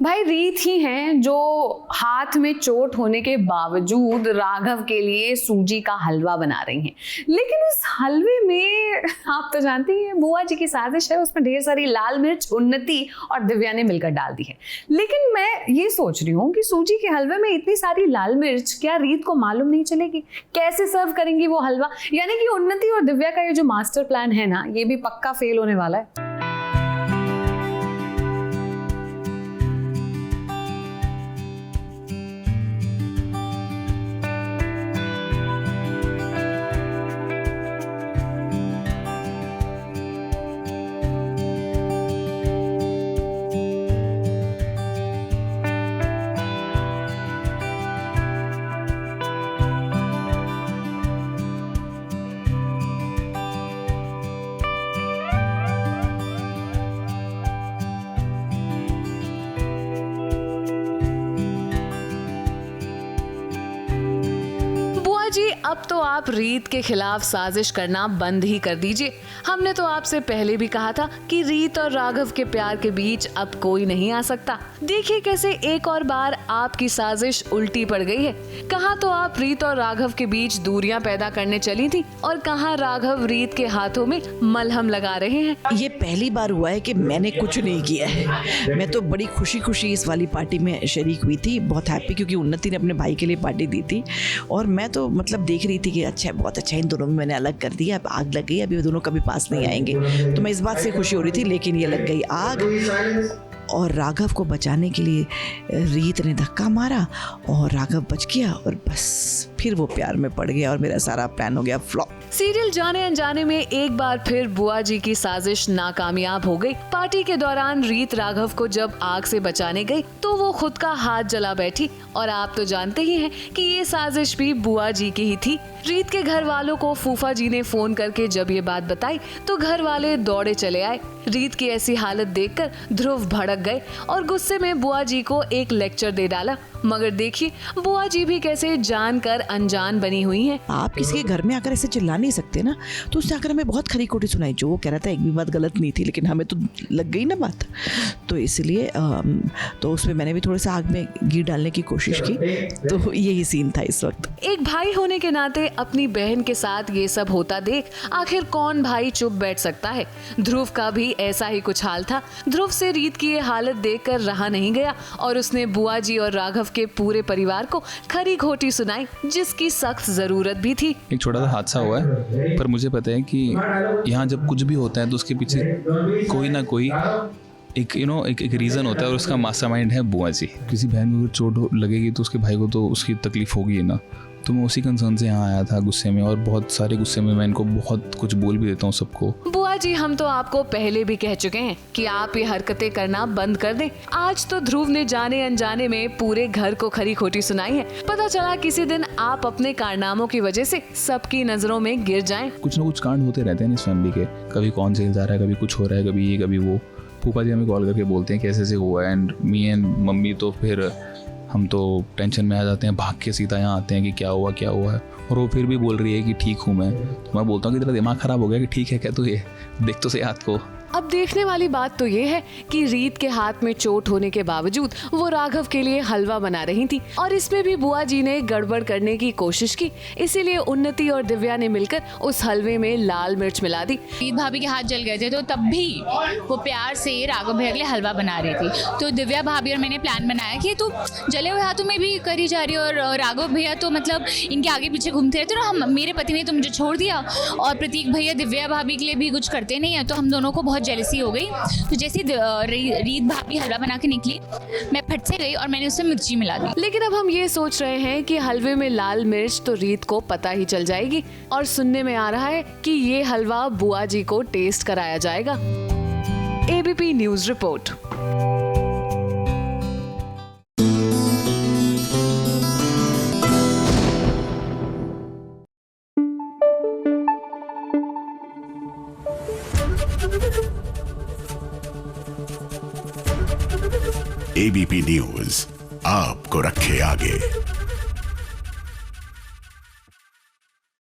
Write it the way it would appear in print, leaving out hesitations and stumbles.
भाई रीत ही हैं जो हाथ में चोट होने के बावजूद राघव के लिए सूजी का हलवा बना रही हैं। लेकिन उस हलवे में आप तो जानती हैं बुआ जी की साजिश है, उसमें ढेर सारी लाल मिर्च उन्नति और दिव्या ने मिलकर डाल दी है। लेकिन मैं ये सोच रही हूँ कि सूजी के हलवे में इतनी सारी लाल मिर्च क्या रीत को मालूम नहीं चलेगी? कैसे सर्व करेंगी वो हलवा? यानी कि उन्नति और दिव्या का ये जो मास्टर प्लान है ना, ये भी पक्का फेल होने वाला है। जी अब तो आप रीत के खिलाफ साजिश करना बंद ही कर दीजिए। हमने तो आपसे पहले भी कहा था कि रीत और राघव के प्यार के बीच अब कोई नहीं आ सकता। देखिए कैसे एक और बार आपकी साजिश उल्टी पड़ गई है। कहाँ तो आप रीत और राघव के बीच दूरियां पैदा करने चली थी और कहाँ राघव रीत के हाथों में मलहम लगा रहे हैं। ये पहली बार हुआ है कि मैंने कुछ नहीं किया है। मैं तो बड़ी खुशी खुशी इस वाली पार्टी में शरीक हुई थी, बहुत हैप्पी, क्योंकि उन्नति ने अपने भाई के लिए पार्टी दी थी और मैं तो मतलब देख रही थी कि अच्छा है, बहुत अच्छा, इन दोनों में मैंने अलग कर दिया, अब आग लग गई, अभी वो दोनों कभी पास नहीं आएंगे। तो मैं इस बात से खुशी हो रही थी, लेकिन ये लग गई आग और राघव को बचाने के लिए रीत ने धक्का मारा और राघव बच गया और बस फिर वो प्यार में पड़ गया और मेरा सारा प्लान हो गया फ्लॉप। सीरियल जाने अनजाने में एक बार फिर बुआ जी की साजिश नाकामयाब हो गई। पार्टी के दौरान रीत राघव को जब आग से बचाने गई तो वो खुद का हाथ जला बैठी और आप तो जानते ही हैं कि ये साजिश भी बुआ जी की ही थी। रीत के घर वालों को फूफा जी ने फोन करके जब ये बात बताई तो घर वाले दौड़े चले आए। रीत की ऐसी हालत देखकर ध्रुव भड़क गए और गुस्से में बुआ जी को एक लेक्चर दे डाला। मगर देखिए बुआ जी भी कैसे जानकर अनजान बनी हुई हैं। आप किसी के घर में आकर ऐसे चिल्ला नहीं सकते ना, तो उसने आकर हमें बहुत खरी खोटी सुनाई। जो वो कह रहा था एक भी बात गलत नहीं थी, लेकिन हमें तो लग गई ना बात, तो इसलिए तो उसमें मैंने भी थोड़ा सा आग में घी डालने की कोशिश की। तो यही सीन था इस वक्त। एक भाई होने के नाते अपनी बहन के साथ ये सब होता देख आखिर कौन भाई चुप बैठ सकता है। ध्रुव का भी ऐसा ही कुछ हाल था। ध्रुव से रीत की ये हालत देखकर रहा नहीं गया और उसने बुआ जी और राघव के पूरे परिवार को खरी खोटी सुनाई, जिसकी सख्त जरूरत भी थी। एक छोटा सा हादसा हुआ है, पर मुझे पता है कि यहाँ जब कुछ भी होता है तो उसके पीछे कोई ना कोई एक एक रीज़न होता है और उसका मास्टरमाइंड है बुआ जी। किसी बहन को चोट लगेगी तो उसके भाई को तो उसकी तकलीफ होगी ना, तो मैं उसी कंसर्न से यहाँ आया था गुस्से में, और बहुत सारे गुस्से में मैं इनको बहुत कुछ बोल भी देता हूँ सबको। बुआ जी हम तो आपको पहले भी कह चुके हैं कि आप ये हरकतें करना बंद कर दें। आज तो ध्रुव ने जाने अनजाने में पूरे घर को खरी खोटी सुनाई है। पता चला किसी दिन आप अपने कारनामों की वजह से सबकी नजरों में गिर जाएं। कुछ ना कुछ कांड होते रहते हैं इस फैमिली के, कभी कौन जेल जा रहा है, कभी कुछ हो रहा है, कभी ये कभी वो। फूफा जी हमें कॉल करके बोलते हैं कैसे से हुआ है, एंड मी एंड मम्मी तो फिर हम तो टेंशन में आ जाते हैं, भाग के सीधा यहाँ आते हैं कि क्या हुआ है। और वो फिर भी बोल रही है कि ठीक हूँ मैं। तो मैं बोलता हूँ कि तेरा दिमाग खराब हो गया कि ठीक है क्या तू, ये देख तो सही हाथ को। अब देखने वाली बात तो ये है कि रीत के हाथ में चोट होने के बावजूद वो राघव के लिए हलवा बना रही थी और इसमें भी बुआ जी ने गड़बड़ करने की कोशिश की। इसीलिए उन्नति और दिव्या ने मिलकर उस हलवे में लाल मिर्च मिला दी। रीत भाभी के हाथ जल गए थे, तो तब भी वो प्यार से राघव भैया के लिए हलवा बना रही थी। तो दिव्या भाभी और मैंने प्लान बनाया कि तू जले हुए हाथों में भी करी जा रही है और राघव भैया तो मतलब इनके आगे पीछे घूमते रहते, तो हम मेरे पति ने तो मुझे छोड़ दिया और प्रतीक भैया दिव्या भाभी के लिए भी कुछ करते नहीं है, तो हम दोनों को बहुत जेलसी हो गई। तो जैसे रीत भाभी हलवा बना के निकली, मैं फट से गई और मैंने उसमें मिर्ची मिला दी। लेकिन अब हम ये सोच रहे हैं कि हलवे में लाल मिर्च तो रीत को पता ही चल जाएगी और सुनने में आ रहा है कि ये हलवा बुआ जी को टेस्ट कराया जाएगा। ABP news report. ABP news आपको रखे आगे।